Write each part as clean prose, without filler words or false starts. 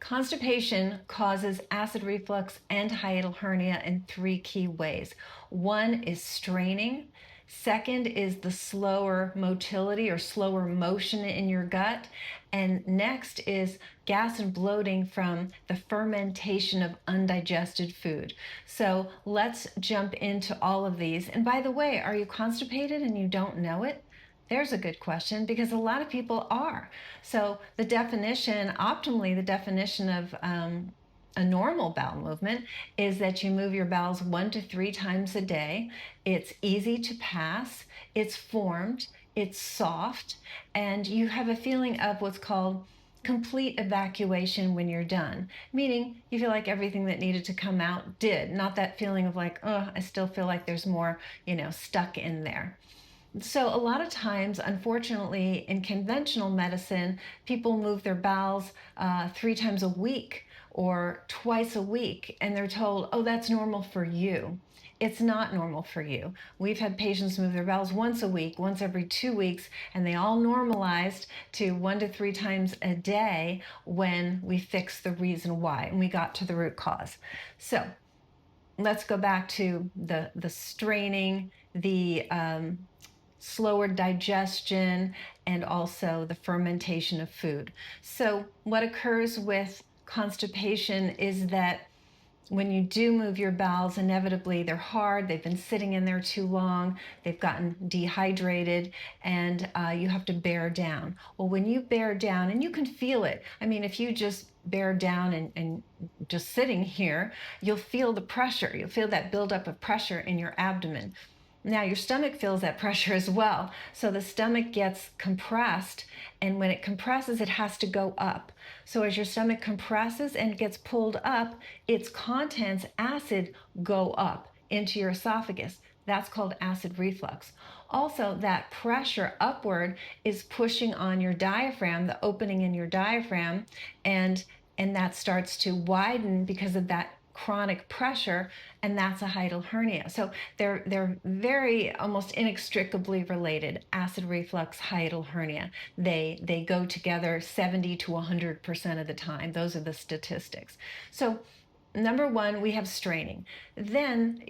Constipation causes acid reflux and hiatal hernia in three key ways. One is straining. Second is the slower motility or slower motion in your gut. And next is gas and bloating from the fermentation of undigested food. So let's jump into all of these. And by the way, are you constipated and you don't know it? There's a good question, because a lot of people are. So the definition, optimally, the definition of a normal bowel movement is that you move your bowels 1 to 3 times a day. It's easy to pass, it's formed, it's soft, and you have a feeling of what's called complete evacuation when you're done, meaning you feel like everything that needed to come out did, not that feeling of like, oh, I still feel like there's more, stuck in there. So a lot of times, unfortunately, in conventional medicine, people move their bowels 3 times a week or twice a week, and they're told, oh, that's normal for you. It's not normal for you. We've had patients move their bowels once a week, once every 2 weeks, and they all normalized to 1 to 3 times a day when we fixed the reason why, and we got to the root cause. So let's go back to the straining, the slower digestion, and also the fermentation of food. So what occurs with constipation is that when you do move your bowels, inevitably they're hard, they've been sitting in there too long, they've gotten dehydrated, and you have to bear down. Well, when you bear down, and you can feel it, I mean, if you just bear down and just sitting here, you'll feel the pressure, you'll feel that buildup of pressure in your abdomen. Now your stomach feels that pressure as well. So the stomach gets compressed, and when it compresses, it has to go up. So as your stomach compresses and gets pulled up, its contents, acid, go up into your esophagus. That's called acid reflux. Also, that pressure upward is pushing on your diaphragm, the opening in your diaphragm, and that starts to widen because of that chronic pressure, and that's a hiatal hernia. So they're very almost inextricably related, acid reflux, hiatal hernia. They go together 70 to 100% of the time. Those are the statistics. So number one, we have straining. Then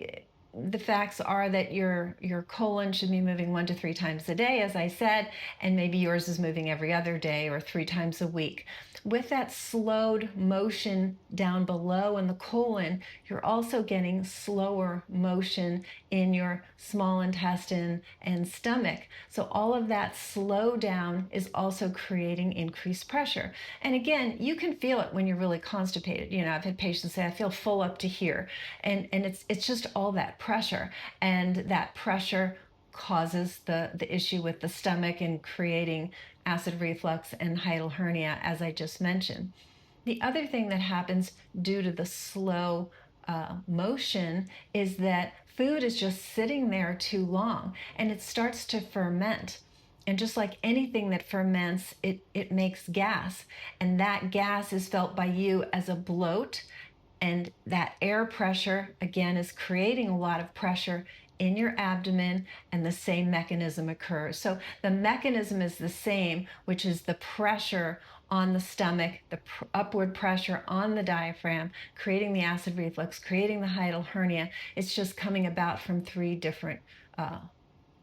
the facts are that your colon should be moving 1 to 3 times a day, as I said, and maybe yours is moving every other day or 3 times a week. With that slowed motion down below in the colon, you're also getting slower motion in your small intestine and stomach. So all of that slowdown is also creating increased pressure. And again, you can feel it when you're really constipated. I've had patients say, I feel full up to here. And it's just all that pressure. And that pressure causes the issue with the stomach and creating acid reflux and hiatal hernia, as I just mentioned. The other thing that happens due to the slow motion is that food is just sitting there too long, and it starts to ferment. And just like anything that ferments, it makes gas, and that gas is felt by you as a bloat, and that air pressure, again, is creating a lot of pressure in your abdomen, and the same mechanism occurs. So the mechanism is the same, which is the pressure on the stomach, the upward pressure on the diaphragm, creating the acid reflux, creating the hiatal hernia. It's just coming about from 3 different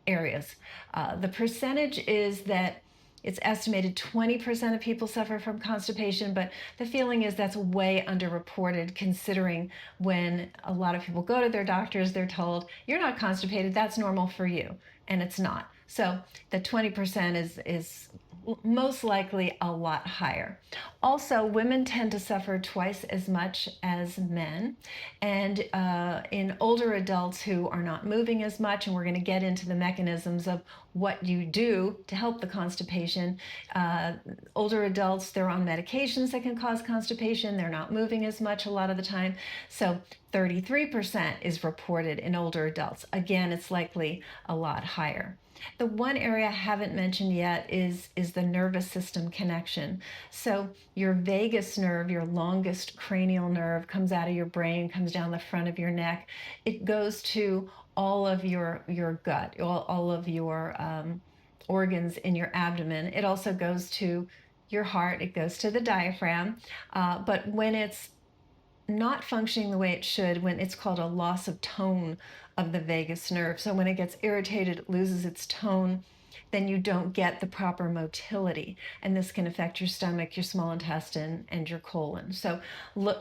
areas. The percentage is that it's estimated 20% of people suffer from constipation, but the feeling is that's way underreported, considering when a lot of people go to their doctors, they're told, you're not constipated, that's normal for you, and it's not. So the 20% is most likely a lot higher. Also, women tend to suffer twice as much as men, and in older adults who are not moving as much, and we're going to get into the mechanisms of what you do to help the constipation. Older adults, they're on medications that can cause constipation, they're not moving as much a lot of the time, so 33% is reported in older adults. Again, it's likely a lot higher. The one area I haven't mentioned yet is the nervous system connection. So your vagus nerve, your longest cranial nerve, comes out of your brain, comes down the front of your neck. It goes to all of your gut, all of your organs in your abdomen. It also goes to your heart, it goes to the diaphragm. But when it's not functioning the way it should, when it's called a loss of tone of the vagus nerve. So when it gets irritated, it loses its tone, then you don't get the proper motility. And this can affect your stomach, your small intestine, and your colon. So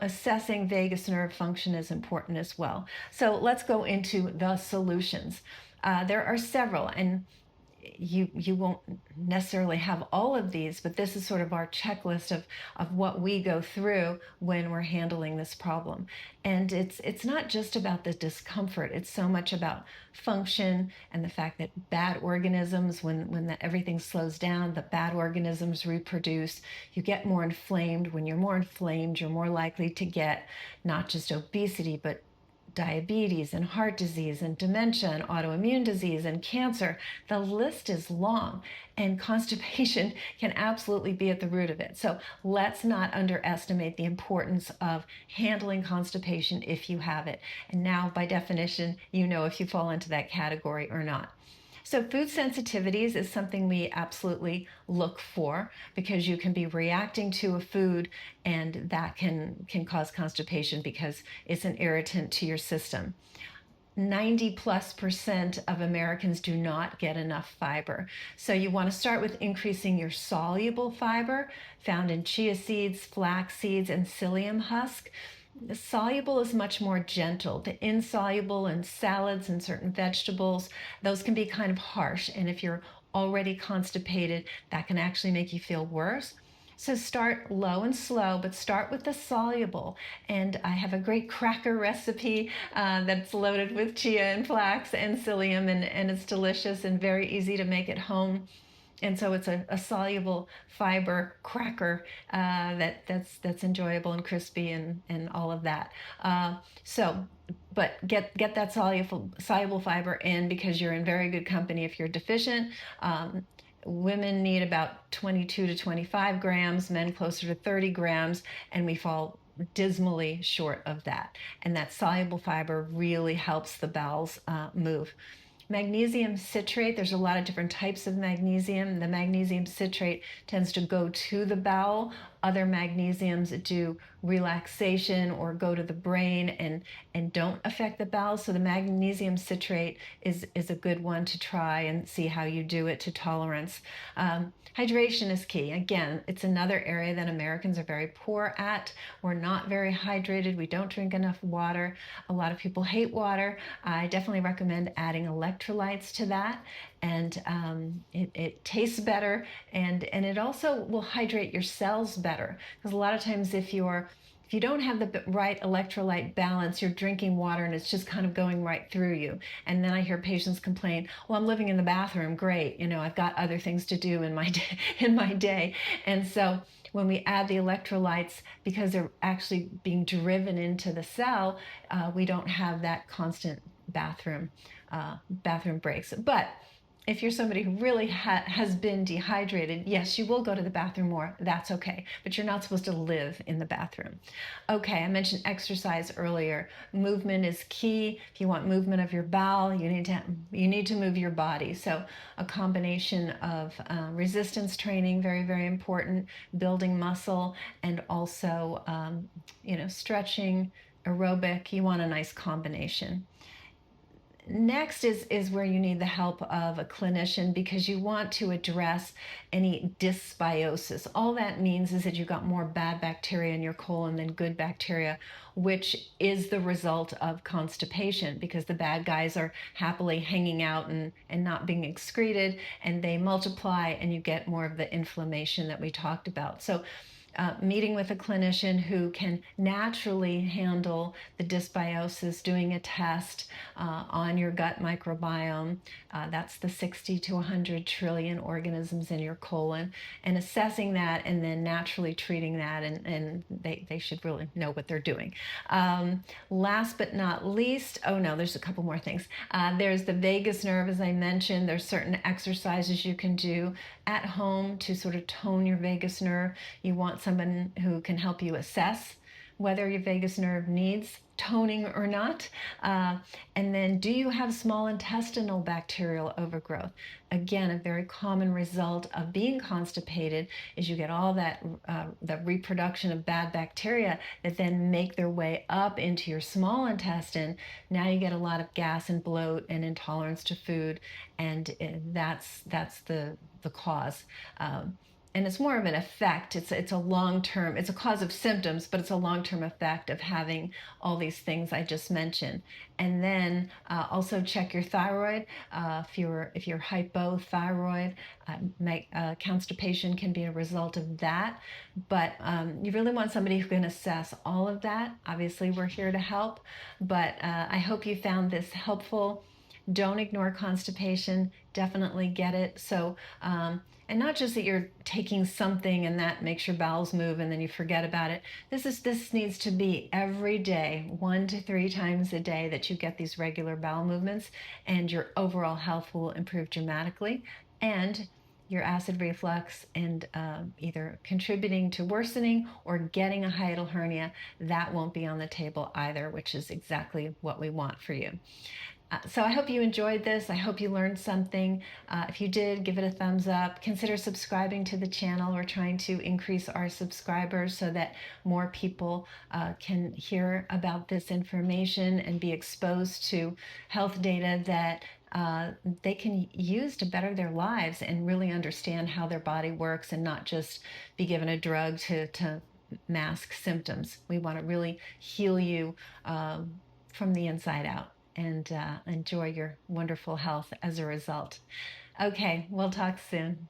assessing vagus nerve function is important as well. So let's go into the solutions. There are several, and you won't necessarily have all of these, but this is sort of our checklist of what we go through when we're handling this problem. And it's not just about the discomfort, it's so much about function and the fact that bad organisms, when everything slows down, the bad organisms reproduce. You get more inflamed. When you're more inflamed, you're more likely to get not just obesity, but diabetes and heart disease and dementia and autoimmune disease and cancer. The list is long, and constipation can absolutely be at the root of it. So let's not underestimate the importance of handling constipation if you have it. And now, by definition, you know if you fall into that category or not. So food sensitivities is something we absolutely look for, because you can be reacting to a food and that can cause constipation because it's an irritant to your system. 90+% of Americans do not get enough fiber. So you want to start with increasing your soluble fiber found in chia seeds, flax seeds, and psyllium husk. The soluble is much more gentle. The insoluble in salads and certain vegetables, those can be kind of harsh. And if you're already constipated, that can actually make you feel worse. So start low and slow, but start with the soluble. And I have a great cracker recipe that's loaded with chia and flax and psyllium, and it's delicious and very easy to make at home. And so it's a soluble fiber cracker that's enjoyable and crispy and all of that. But get that soluble fiber in, because you're in very good company if you're deficient. Women need about 22 to 25 grams, men closer to 30 grams, and we fall dismally short of that. And that soluble fiber really helps the bowels move. Magnesium citrate, there's a lot of different types of magnesium. The magnesium citrate tends to go to the bowel. Other magnesiums do relaxation or go to the brain and don't affect the bowel. So the magnesium citrate is a good one to try and see how you do it to tolerance. Hydration is key. Again, it's another area that Americans are very poor at. We're not very hydrated. We don't drink enough water. A lot of people hate water. I definitely recommend adding electrolytes to that. And it tastes better, and it also will hydrate your cells better, because a lot of times if you don't have the right electrolyte balance, you're drinking water and it's just kind of going right through you. And then I hear patients complain, well, I'm living in the bathroom, great, I've got other things to do in my day. And so when we add the electrolytes, because they're actually being driven into the cell, we don't have that constant bathroom breaks. But if you're somebody who really has been dehydrated, yes, you will go to the bathroom more. That's okay. But you're not supposed to live in the bathroom. Okay, I mentioned exercise earlier. Movement is key. If you want movement of your bowel, you need to move your body. So a combination of resistance training, very, very important, building muscle, and also stretching, aerobic. You want a nice combination. Next is where you need the help of a clinician, because you want to address any dysbiosis. All that means is that you've got more bad bacteria in your colon than good bacteria, which is the result of constipation, because the bad guys are happily hanging out and not being excreted, and they multiply, and you get more of the inflammation that we talked about. So meeting with a clinician who can naturally handle the dysbiosis, doing a test on your gut microbiome. That's the 60 to 100 trillion organisms in your colon, and assessing that and then naturally treating that, and they should really know what they're doing. Last but not least, there's a couple more things. There's the vagus nerve, as I mentioned. There's certain exercises you can do at home to sort of tone your vagus nerve. You want someone who can help you assess whether your vagus nerve needs toning or not? And then, do you have small intestinal bacterial overgrowth? Again, a very common result of being constipated is you get all that the reproduction of bad bacteria that then make their way up into your small intestine. Now you get a lot of gas and bloat and intolerance to food, and that's the cause. And it's more of an effect. It's a long-term, it's a cause of symptoms, but it's a long-term effect of having all these things I just mentioned. And then also check your thyroid. If you're hypothyroid, constipation can be a result of that. But you really want somebody who can assess all of that. Obviously, we're here to help, but I hope you found this helpful. Don't ignore constipation. Definitely get it. So, and not just that you're taking something and that makes your bowels move and then you forget about it. This needs to be every day, 1 to 3 times a day, that you get these regular bowel movements, and your overall health will improve dramatically, and your acid reflux and either contributing to worsening or getting a hiatal hernia, that won't be on the table either, which is exactly what we want for you. So I hope you enjoyed this. I hope you learned something. If you did, give it a thumbs up. Consider subscribing to the channel. We're trying to increase our subscribers so that more people can hear about this information and be exposed to health data that they can use to better their lives and really understand how their body works, and not just be given a drug to mask symptoms. We want to really heal you from the inside out, and enjoy your wonderful health as a result. Okay, we'll talk soon.